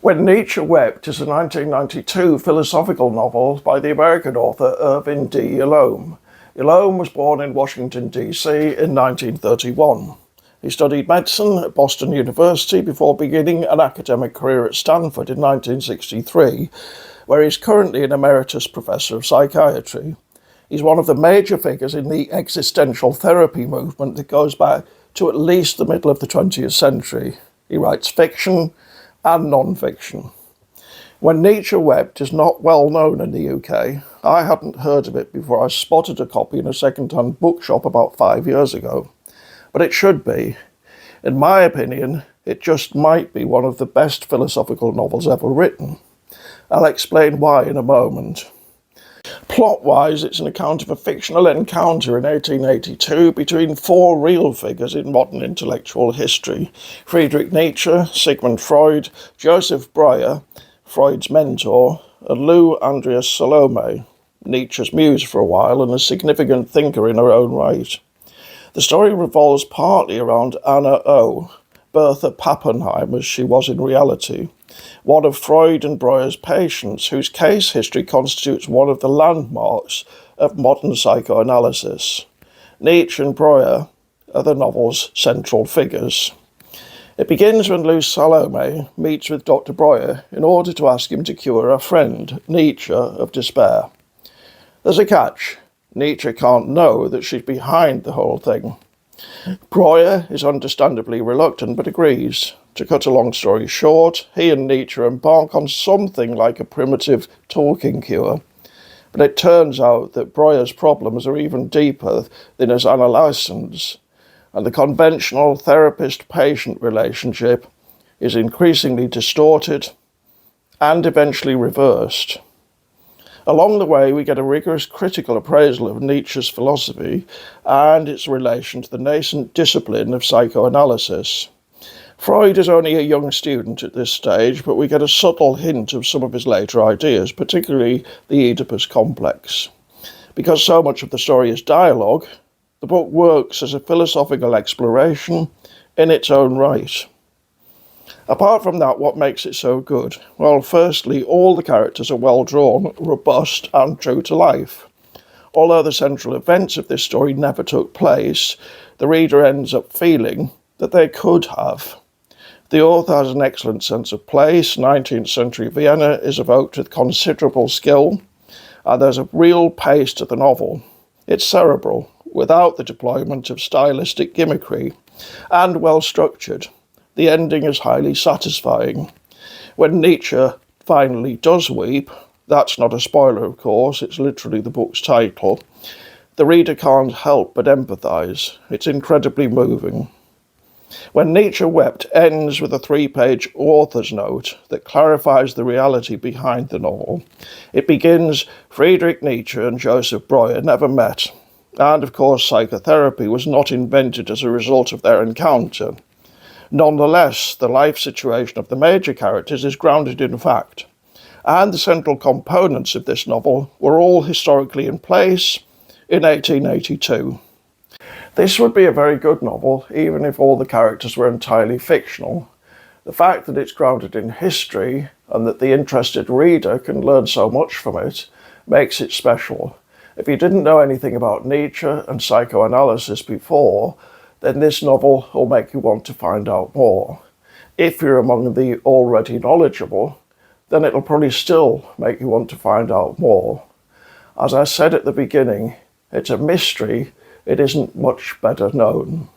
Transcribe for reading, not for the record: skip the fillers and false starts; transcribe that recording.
When Nietzsche Wept is a 1992 philosophical novel by the American author Irvin D Yalom. Yalom was born in Washington, D.C. in 1931. He studied medicine at Boston University before beginning an academic career at Stanford in 1963, where he's currently an emeritus professor of psychiatry. He's one of the major figures in the existential therapy movement that goes back to at least the middle of the 20th century. He writes fiction and non-fiction. When Nietzsche Wept is not well known in the UK, I hadn't heard of it before I spotted a copy in a second-hand bookshop about 5 years ago. But it should be. In my opinion, it just might be one of the best philosophical novels ever written. I'll explain why in a moment. Plot-wise, it's an account of a fictional encounter in 1882 between four real figures in modern intellectual history: Friedrich Nietzsche, Sigmund Freud, Joseph Breuer, Freud's mentor, and Lou Andreas Salome, Nietzsche's muse for a while and a significant thinker in her own right. The story revolves partly around Anna O, Bertha Pappenheim as she was in reality, one of Freud and Breuer's patients, whose case history constitutes one of the landmarks of modern psychoanalysis. Nietzsche and Breuer are the novel's central figures. It begins when Lou Salome meets with Dr. Breuer in order to ask him to cure a friend, Nietzsche, of despair. There's a catch. Nietzsche can't know that she's behind the whole thing. Breuer is understandably reluctant but agrees. To cut a long story short, he and Nietzsche embark on something like a primitive talking cure. But it turns out that Breuer's problems are even deeper than his analysis, and the conventional therapist-patient relationship is increasingly distorted and eventually reversed. Along the way, we get a rigorous critical appraisal of Nietzsche's philosophy and its relation to the nascent discipline of psychoanalysis. Freud is only a young student at this stage, but we get a subtle hint of some of his later ideas, particularly the Oedipus complex. Because so much of the story is dialogue, the book works as a philosophical exploration in its own right. Apart from that, what makes it so good? Well, firstly, all the characters are well drawn, robust, and true to life. Although the central events of this story never took place, the reader ends up feeling that they could have. The author has an excellent sense of place. 19th century Vienna is evoked with considerable skill, and there's a real pace to the novel. It's cerebral, without the deployment of stylistic gimmickry, and well structured. The ending is highly satisfying. When Nietzsche finally does weep, that's not a spoiler of course, it's literally the book's title, the reader can't help but empathise. It's incredibly moving. When Nietzsche Wept ends with a 3-page author's note that clarifies the reality behind the novel. It begins, Friedrich Nietzsche and Joseph Breuer never met, and of course psychotherapy was not invented as a result of their encounter. Nonetheless, the life situation of the major characters is grounded in fact, and the central components of this novel were all historically in place in 1882. This would be a very good novel, even if all the characters were entirely fictional. The fact that it's grounded in history and that the interested reader can learn so much from it makes it special. If you didn't know anything about Nietzsche and psychoanalysis before, then this novel will make you want to find out more. If you're among the already knowledgeable, then it'll probably still make you want to find out more. As I said at the beginning, it's a mystery. It isn't much better known.